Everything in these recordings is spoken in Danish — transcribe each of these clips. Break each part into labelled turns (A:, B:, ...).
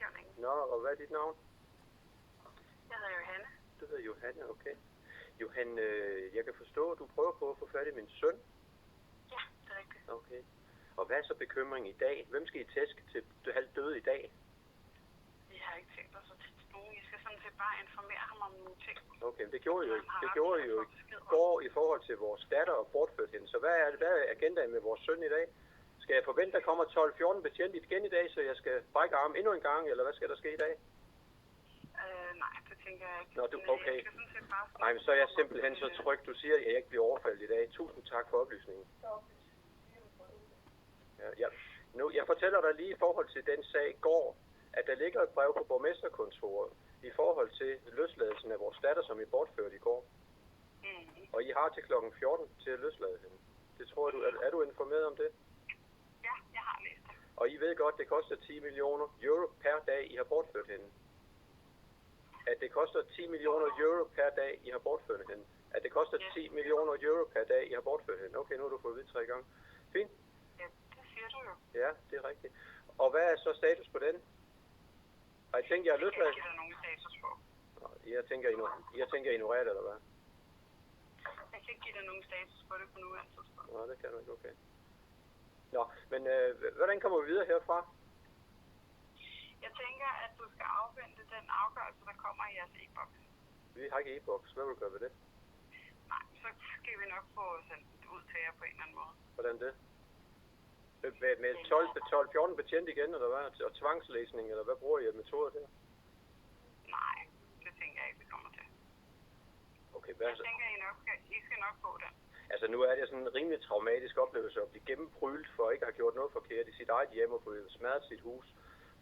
A: rådgivningen.
B: Nå, og hvad er dit navn?
A: Jeg hedder Johanne.
B: Du hedder Johanne, okay. Johanne, jeg kan forstå, at du prøver på at få fat i min søn.
A: Ja, det er rigtigt.
B: Okay. Og hvad er så bekymringen i dag? Hvem skal I tæske til halvt døde i dag?
A: Vi har ikke tænkt os at tæske nogen. I skal sådan set bare informere ham om nogle ting.
B: Okay, men det gjorde I jo i går i forhold til vores datter og bortført hende. Så hvad er agendaen med vores søn i dag? Skal jeg forvente, der kommer 12-14 betjent igen i dag, så jeg skal brække arm endnu en gang, eller hvad skal der ske i dag?
A: Nej, det tænker jeg ikke.
B: Nå, okay.
A: Jeg skal sådan set bare
B: Nej, men så er jeg simpelthen så tryg. Du siger, at jeg ikke bliver overfaldet i dag. Tusind tak for oplysningen. Ja. Jeg fortæller dig lige i forhold til den sag i går, at der ligger et brev på borgmesterkontoret i forhold til løsladelsen af vores datter, som I bortførte i går. Og I har til klokken 14 til at løslade hende. Det tror jeg, er du informeret om det?
A: Ja, jeg har læst det.
B: Og I ved godt, det koster 10 millioner euro per dag, I har bortført hende. At det koster 10 millioner euro per dag, I har bortført hende. At det koster 10 millioner euro per dag, I har bortført hende. Okay, nu har du fået vidt 3 gange. Fint.
A: Ja, det siger du jo.
B: Ja, det er rigtigt. Og hvad er så status på den? Har I tænkt jer at løslade?
A: Jeg kan ikke give dig nogen status på.
B: Jeg tænker ignorere det, eller hvad?
A: Jeg kan ikke give dig nogen status på det på nuværende tidspunkt.
B: Nå, det kan du ikke, okay. Nå, men hvordan kommer vi videre herfra?
A: Jeg tænker, at du skal afvente den afgørelse, der kommer i jeres e-boks.
B: Vi har ikke e-boks. Hvad vil du gøre ved det?
A: Nej, så skal vi nok få sendt det ud til jer på en eller anden måde.
B: Hvordan det? Med 12-14 betjent igen, eller hvad? Og tvangslæsning, eller hvad bruger I af metoder der?
A: Nej, det tænker jeg ikke, vi kommer til.
B: Okay, hvad
A: jeg tænker, I skal nok få det.
B: Altså, nu er det sådan en rimelig traumatisk oplevelse at blive gennemprylet for ikke at have gjort noget forkert i sit eget hjem og få smadret sit hus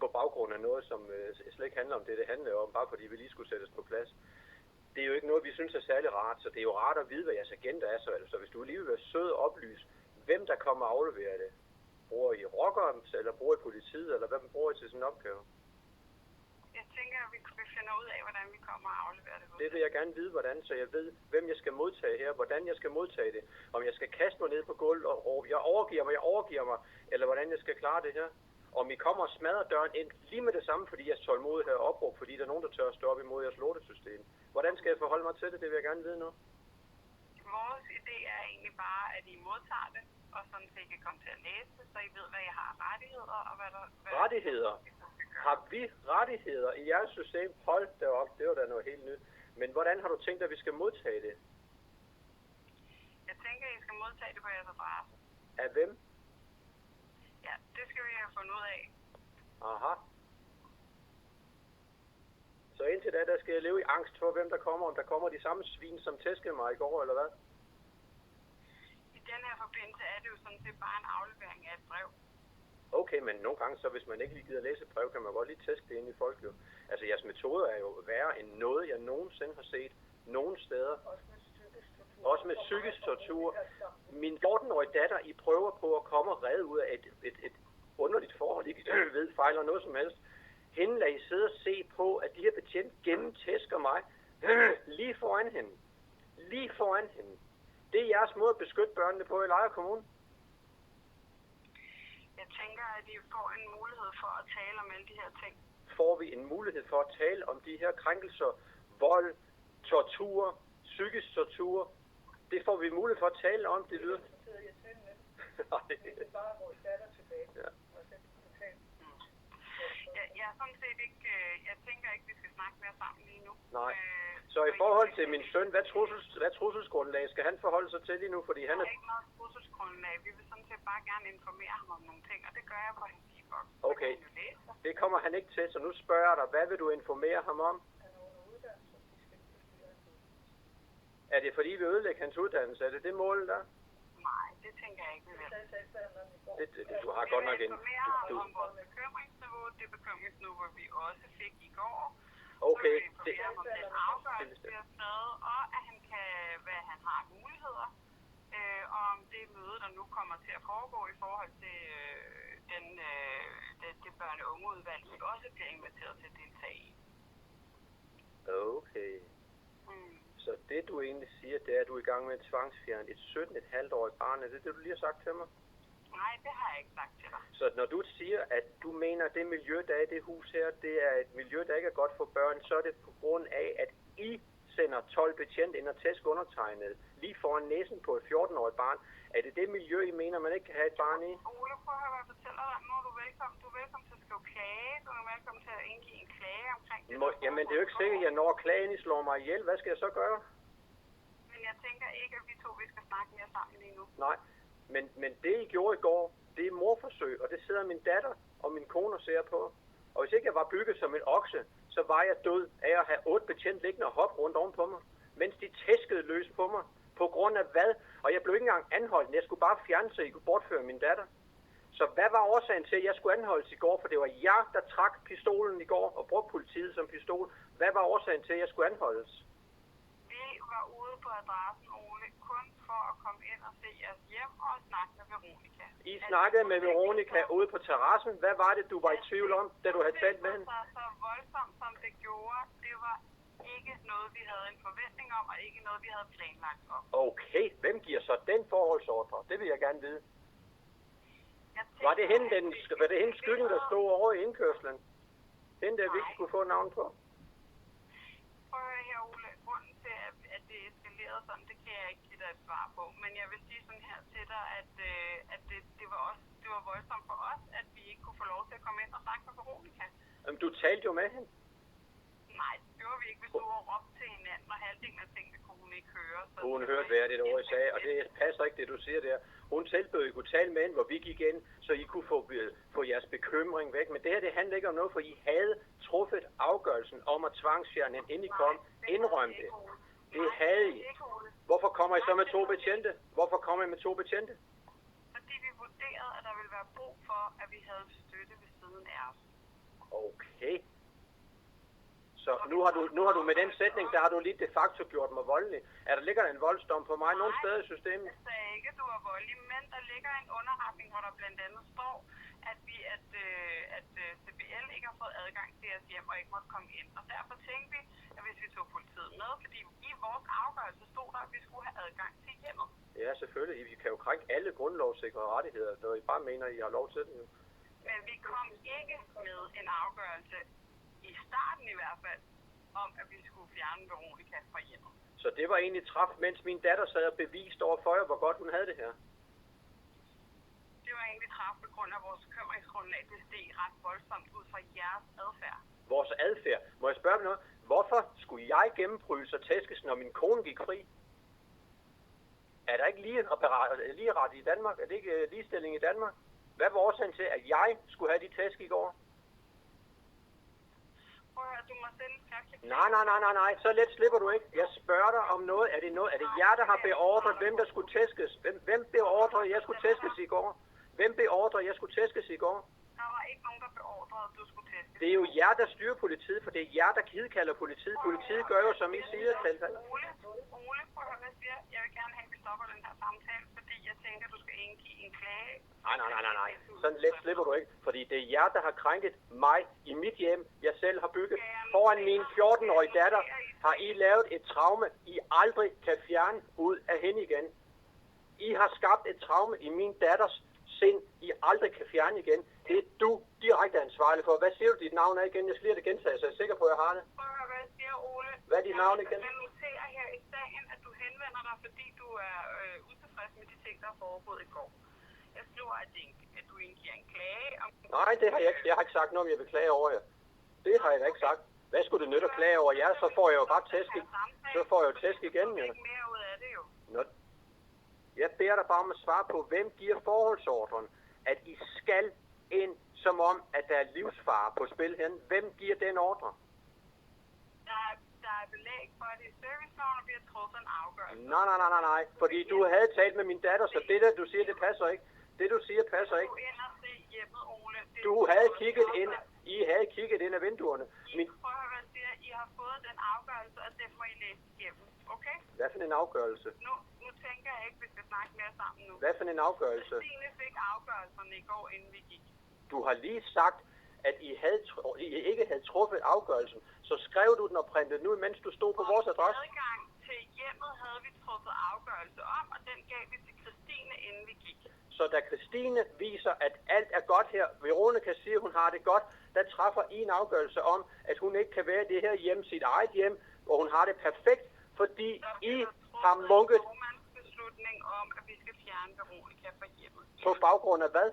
B: på baggrund af noget, som slet ikke handler om det handler om, bare fordi vi lige skulle sættes på plads. Det er jo ikke noget, vi synes er særlig rart, så det er jo rart at vide, hvad jeres agenda er. Så hvis du lige vil være sød og oplyse, hvem der kommer og afleverer det. Bruger I rockeren, eller bruger I politiet, eller hvad bruger I til sådan en opgave?
A: Jeg tænker, at vi finder ud af, hvordan vi kommer og afleverer det.
B: Det vil jeg gerne vide, hvordan, så jeg ved, hvem jeg skal modtage her, hvordan jeg skal modtage det. Om jeg skal kaste mig ned på gulvet og råbe, jeg overgiver mig, eller hvordan jeg skal klare det her. Om I kommer og smadrer døren ind lige med det samme, fordi jeres tålmodighed er opråbt, fordi der er nogen, der tør at stå op imod jeres lortesystem. Hvordan skal jeg forholde mig til det? Det vil jeg gerne vide nu.
A: Vores idé er egentlig bare, at I modtager det, og sådan så I kan komme til at læse det, så I ved, hvad I har rettigheder, og hvad der...
B: Rettigheder? Har vi rettigheder i jeres system? Hold da op, det var da noget helt nyt. Men hvordan har du tænkt, at vi skal modtage det?
A: Jeg tænker, at I skal modtage det på jeres adresse.
B: Af hvem?
A: Ja, det skal vi have fundet ud af.
B: Aha. Så indtil da, der skal jeg leve i angst for, hvem der kommer. Om der kommer de samme svin, som tæskede mig i går, eller hvad?
A: I den her forbindelse er det jo sådan set bare en aflevering af et brev.
B: Okay, men nogle gange, så hvis man ikke lige gider læse et brev, kan man godt lige tæske det ind i folk jo. Altså, jeres metoder er jo værre end noget, jeg nogensinde har set nogen steder. Også med psykisk tortur. Min 14-årige datter, I prøver på at komme og redde ud af et underligt forhold, I ikke ved fejler noget som helst. Hende lader I sidde og se på, at de her betjent gennemtæsker mig lige foran hende. Lige foran hende. Det er jeres måde at beskytte børnene på i Lejre Kommune.
A: Jeg tænker, at I får en mulighed for at tale om alle de her ting.
B: Får vi en mulighed for at tale om de her krænkelser, vold, tortur, psykisk tortur? Det får vi mulighed for at tale om, det lyder.
A: Jeg er sådan set ikke, jeg tænker ikke, vi skal snakke mere sammen lige nu.
B: Nej. Så i forhold til min søn, hvad trusselsgrundlag skal han forholde sig til lige nu, fordi han er...
A: Der er ikke noget trusselsgrundlag. Vi vil sådan set bare gerne informere ham om nogle ting, og det gør jeg på hans e-boks.
B: Okay, det kommer han ikke til, så nu spørger jeg dig, hvad vil du informere ham om? Er det fordi vi ødelægger hans uddannelse? Er det det mål der?
A: Nej, det tænker jeg ikke, vi vil.
B: Du har godt nok en...
A: Vi vil informere ham om vores bekymringsniveau, det bekymringsniveau, vi også fik i går.
B: Okay,
A: så vil vi informere ham om den afgørelse, vi har taget, og at han kan, hvad han har muligheder, og om det møde, der nu kommer til at foregå i forhold til det børne- og ungeudvalg, vi også bliver inviteret til at deltage i.
B: Okay. Så det du egentlig siger, det er, at du er i gang med at tvangsfjerne et 17,5-årigt barn. Er det det, du lige har sagt til mig?
A: Nej, det har jeg ikke sagt til dig.
B: Så når du siger, at du mener, at det miljø, der er i det hus her, det er et miljø, der ikke er godt for børn, så er det på grund af, at I sender 12 betjente ind og tæske undertegnet lige foran næsen på et 14-årigt barn. Er det det miljø, I mener, man ikke kan have et barn i?
A: Ole, prøv at høre, hvad jeg fortæller dig. Nu er du velkommen. Du er velkommen til at skrive klage. Du er velkommen til at indgive en klage omkring det.
B: Jamen, det er jo ikke sikkert, at jeg når klagen, I slår mig ihjel. Hvad skal jeg så gøre?
A: Men jeg tænker ikke, at vi to vi skal snakke mere sammen lige nu.
B: Nej, men det, I gjorde i går, det er morforsøg, og det sidder min datter og min kone og ser på. Og hvis ikke jeg var bygget som en okse, så var jeg død af at have 8 betjent liggende og hoppe rundt oven på mig, mens de tæskede løs på mig. På grund af hvad? Og jeg blev ikke engang anholdt. Jeg skulle bare fjerne, så I kunne bortføre min datter. Så hvad var årsagen til, at jeg skulle anholdes i går? For det var jeg, der trak pistolen i går og brugte politiet som pistol. Hvad var årsagen til, at jeg skulle anholdes?
A: Vi var ude på adressen, Ole, kun for at komme ind og se jeres hjem og snakke med Veronica.
B: I snakkede med Veronica ude på terrassen. Hvad var det, du var i tvivl om, da du havde talt med hende?
A: Så voldsomt, som det gjorde, det var ikke noget, vi havde en forventning om, og ikke noget, vi havde planlagt om.
B: Okay, hvem giver så den forholdsordre? Det vil jeg gerne vide. Var det hende skylden, der stod over i indkørslen? Den der, vi ikke kunne få navn på?
A: Prøv at høre her, Ole. Grunden til, at det eskalerede sådan, det kan jeg ikke give dig et svar på. Men jeg vil sige sådan her til dig, at det var voldsomt for os, at vi ikke kunne få lov til at komme ind og snakke med Veronica.
B: Jamen, du talte jo med hende.
A: Nej, det gjorde vi ikke. Vi stod og råbte til hinanden, og halvdelen af tingene kunne hun ikke høre. Så
B: hun hørte hvad det ord, jeg sagde, og det passer ikke, det du siger der. Hun tilbød, I kunne tale med hende, hvor vi gik ind, så I kunne få jeres bekymring væk. Men det her, det handler ikke om noget, for I havde truffet afgørelsen om at tvangsfjerne hende, inden I kom. Indrøm det. Det havde I. Hvorfor kommer I så med 2 betjente? Hvorfor kommer I med 2 betjente?
A: Fordi vi vurderede, at der ville være brug for, at vi havde støtte ved siden af os.
B: Okay. Så nu har du med den sætning, der har du lige de facto gjort mig voldelig. Der ligger en voldsdom på mig nogle steder i systemet?
A: Jeg sagde ikke, at du var voldelig, men der ligger en underretning, hvor der blandt andet står, at CBL ikke har fået adgang til jeres hjem og ikke måtte komme ind. Og derfor tænkte vi, at hvis vi tog politiet med, fordi i vores afgørelse stod der, at vi skulle have adgang til hjemmet.
B: Ja, selvfølgelig. I kan jo krænke alle grundlovssikrede rettigheder, når I bare mener, at I har lov til det.
A: Men vi kom ikke med en afgørelse, i starten i hvert fald, om at vi skulle fjerne Veronica fra hjemmet.
B: Så det var egentlig træf, mens min datter sad og beviste over for jer, hvor godt hun havde det her?
A: Det var egentlig træf på grund af vores bekymringsgrundlag. Det steg ret voldsomt ud fra jeres adfærd.
B: Vores adfærd? Må jeg spørge noget? Hvorfor skulle jeg gennembrydes og tæskes, når min kone gik fri? Er der ikke lige ret i Danmark? Er det ikke ligestilling i Danmark? Hvad var årsagen til, at jeg skulle have de tæsk i går?
A: Du må sende en skriftlig.
B: Nej. Så let slipper du ikke. Jeg spørger dig om noget. Er det jer, der har beordret, hvem der skulle tæskes? Hvem beordrede, jeg skulle tæskes i går? Hvem beordrede, jeg skulle tæskes i går?
A: Der var ikke nogen, der beordrede, at du skulle tæskes.
B: Det er jo jer, der styrer politiet, for det er jer, der hidkalder politiet. Politiet gør jo, som I siger, tilfælde.
A: Ole, prøv at høre, hvad jeg siger. Jeg vil gerne have, at vi stopper den her samtale, fordi jeg tænker, at du skal indgive en klage.
B: Nej. Sådan let slipper du ikke, fordi det er jer, der har krænket mig i mit hjem, jeg selv har bygget. Foran min 14-årige datter har I lavet et traume, I aldrig kan fjerne ud af hende igen. I har skabt et traume i min datters sind, I aldrig kan fjerne igen. Det er du direkte ansvarlig for. Hvad siger du dit navn er igen? Jeg skal lige have det gentaget, så jeg er sikker på, at jeg har det.
A: Prøv at høre, hvad jeg siger, Ole.
B: Hvad er dit navn igen?
A: Jeg noterer her i sagen, at du henvender dig, fordi du er utilfreds med de ting, der er foregået i går. Jeg skriver, at du indgiver en klage om...
B: Nej, det har jeg ikke. Jeg har ikke sagt noget, om jeg vil klage over jer. Det har jeg da ikke sagt. Hvad skulle det nytte at klage over jer? Så får jeg jo bare tæsk. Så får jeg jo tæsk igen, jo.
A: Mere ud af det, jo.
B: Nå. Jeg beder dig bare om at svare på, hvem giver forholdsordren, at I skal ind, som om, at der er livsfare på spil hen. Hvem giver den ordre?
A: Der er belæg for, at i serviceloven der bliver truffet en afgørelse.
B: Nej. Fordi du havde talt med min datter, så det der, du siger, det passer ikke. Det du siger, passer ikke. Du havde kigget ind. I havde kigget ind af vinduerne.
A: Prøv at høre, hvad jeg siger. I har fået den afgørelse, og det må I læse igennem. Okay?
B: Hvad for en afgørelse?
A: Nu tænker jeg ikke, vi skal snakke mere sammen nu.
B: Hvad for en afgørelse?
A: Stine fik afgørelserne i går, inden vi gik.
B: Du har lige sagt, at I ikke havde truffet afgørelsen. Så skrev du den og printede den ud, mens du stod på vores adresse?
A: Adgang til hjemmet havde vi truffet afgørelse om, og den gav vi til Christine, inden vi gik.
B: Så da Christine viser, at alt er godt her, Veronica siger, at hun har det godt, der træffer I en afgørelse om, at hun ikke kan være i det her hjem, sit eget hjem, og hun har det perfekt, fordi I har munket
A: beslutning om, at vi skal fjerne Veronica fra hjemmet.
B: På baggrund af hvad?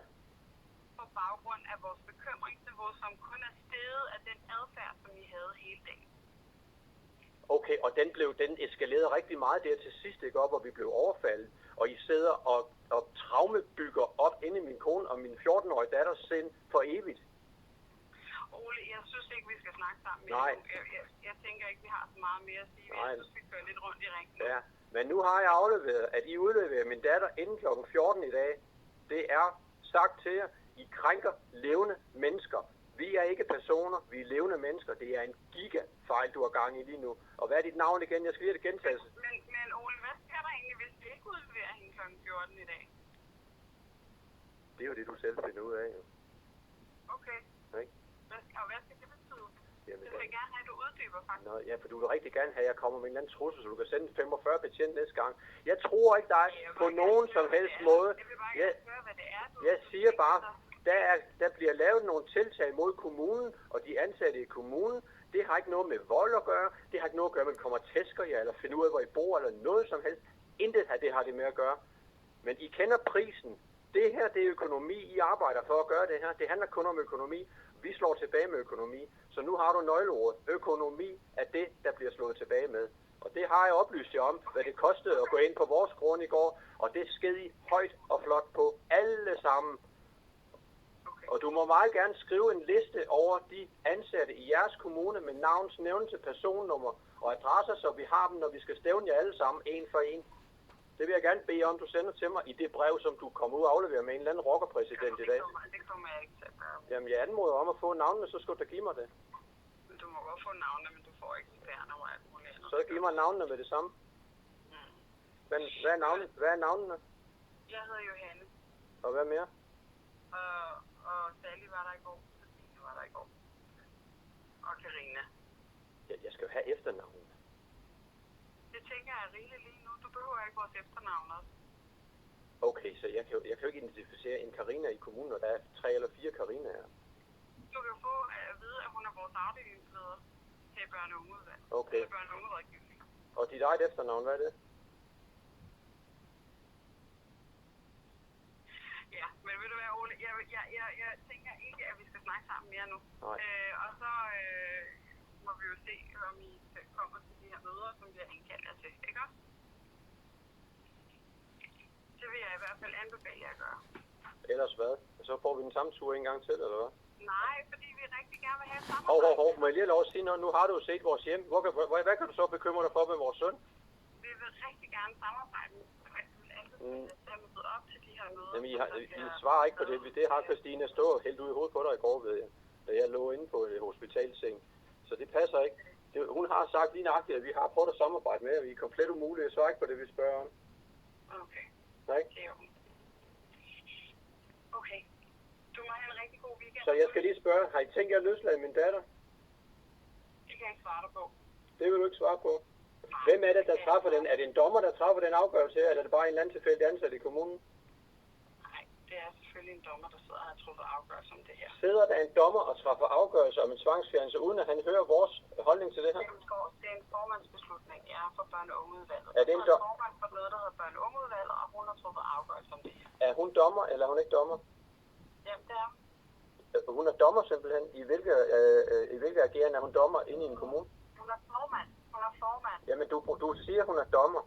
A: På baggrund af vores bekymringsniveau, som kun er steget af den adfærd, som I havde hele dagen.
B: Okay, og den eskalerede rigtig meget der til sidst, ikke op, hvor vi blev overfaldet. Og I sidder og traumebygger op inde i min kone og min 14-årige datters sind for evigt.
A: Ole, jeg synes ikke, vi skal snakke sammen.
B: Nej.
A: Jeg tænker ikke, vi har så meget mere at sige.
B: Nej.
A: Jeg synes, vi kører lidt rundt i ringen.
B: Ja, men nu har jeg afleveret, at I udleverer min datter inden kl. 14 i dag. Det er sagt til jer, I krænker levende mennesker. Vi er ikke personer, vi er levende mennesker. Det er en gigafejl, du har gang i lige nu. Og hvad er dit navn igen? Jeg skal lige have det gentaget.
A: Men Ole, hvad sker der egentlig, hvis vi ikke udleverer hende kl. 14 i dag?
B: Det er jo det, du selv finder ud af, jo.
A: Okay.
B: Ikke?
A: Hvad skal det betyde?
B: Jamen,
A: det vil jeg gerne have, at du uddyber, faktisk.
B: Nå, ja, for du vil rigtig gerne have, at jeg kommer med en eller anden trussel, så du kan sende 45 betjent næste gang. Jeg tror ikke dig på nogen som helst måde.
A: Jeg vil bare gerne høre, hvad det er,
B: jeg siger bare, der bliver lavet nogle tiltag mod kommunen og de ansatte i kommunen. Det har ikke noget med vold at gøre. Det har ikke noget at gøre med, at man kommer og tæsker jer, eller finder ud af, hvor I bor, eller noget som helst. Intet af det har det med at gøre. Men I kender prisen. Det her, det er økonomi. I arbejder for at gøre det her. Det handler kun om økonomi. Vi slår tilbage med økonomi. Så nu har du nøgleordet. Økonomi er det, der bliver slået tilbage med. Og det har jeg oplyst jer om, hvad det kostede at gå ind på vores grund i går. Og det sked I højt og flot på alle sammen. Og du må meget gerne skrive en liste over de ansatte i jeres kommune med navns, nævnelse, personnummer og adresser, så vi har dem, når vi skal stævne jer alle sammen, en for en. Det vil jeg gerne bede om, du sender til mig i det brev, som du kommer ud og afleverer med en eller anden rockerpræsident i dag.
A: Det kommer jeg ikke til at gøre.
B: Jamen, jeg anmoder om at få navnene, så skal du da give mig det.
A: Du må godt få navnene, men du får ikke CPR-nummer af muligt.
B: Så giv mig navnene med det samme. Men hvad er navnene?
A: Jeg hedder Johanne.
B: Og hvad mere?
A: Og Sally var der i går. Christine var der i går. Og Karina.
B: Ja, jeg skal jo have efternavnet.
A: Det tænker jeg er rigeligt lige nu. Du behøver ikke vores efternavn også.
B: Okay, så jeg kan jo ikke identificere en Karina i kommunen, og der er 3 eller 4 Karinaer.
A: Du kan få at vide, at hun er vores afdelingsleder til børne- og ungeudvalg.
B: Okay.
A: Til børne- og ungerådgivning.
B: Og dit eget efternavn, hvad er det?
A: Ja, men ved du hvad, Ole, jeg tænker ikke, at vi skal snakke sammen mere nu.
B: Nej.
A: Og så må vi jo se, om I kommer til de her møder, som vi har indkaldt jer til, ikke også? Det vil jeg i hvert fald anbefale jer at gøre.
B: Ellers hvad? Så får vi den samme tur en gang til, eller hvad?
A: Nej, fordi vi rigtig gerne vil have et samarbejde.
B: Må jeg lige lov at sige noget? Nu har du jo set vores hjem. Hvad kan du så bekymre dig for med vores søn?
A: Vi vil rigtig gerne samarbejde med at møde op til de her møder.
B: Jamen, I svarer ikke på det. Det har Christine stået helt ude i hovedet på dig i går, ved jeg. Da jeg lå inde på et hospitalseng. Så det passer ikke. Hun har sagt lige nøjagtigt, at vi har prøvet at samarbejde med, og vi er komplet umulige. Jeg svarer ikke på det, vi spørger om.
A: Okay.
B: Nej?
A: Okay. Du må have en rigtig god weekend.
B: Så jeg skal lige spørge, har I tænkt jer at løslade min datter?
A: Det kan jeg ikke svare dig på.
B: Det vil du ikke svare på. Hvem er det, der træffer den? Er det en dommer, der træffer den afgørelse her, eller er det bare en eller anden tilfældig ansat i kommunen?
A: Nej, det er selvfølgelig en dommer, der sidder og har truffet afgørelse om det her.
B: Sidder der en dommer og træffer afgørelse om en tvangsfjernelse, uden at han hører vores holdning til det her?
A: Det er en formandsbeslutning, ja, for børne- og ungeudvalget.
B: Er det en
A: formand for noget, der hedder børne- og ungeudvalget, og hun har truffet afgørelse om det her.
B: Er hun dommer, eller er hun ikke dommer?
A: Jamen, det er
B: hun er dommer simpelthen. I hvilke agerende er hun dommer inde i en kommune?
A: Hun er formand.
B: Jamen, du siger, hun er dommer.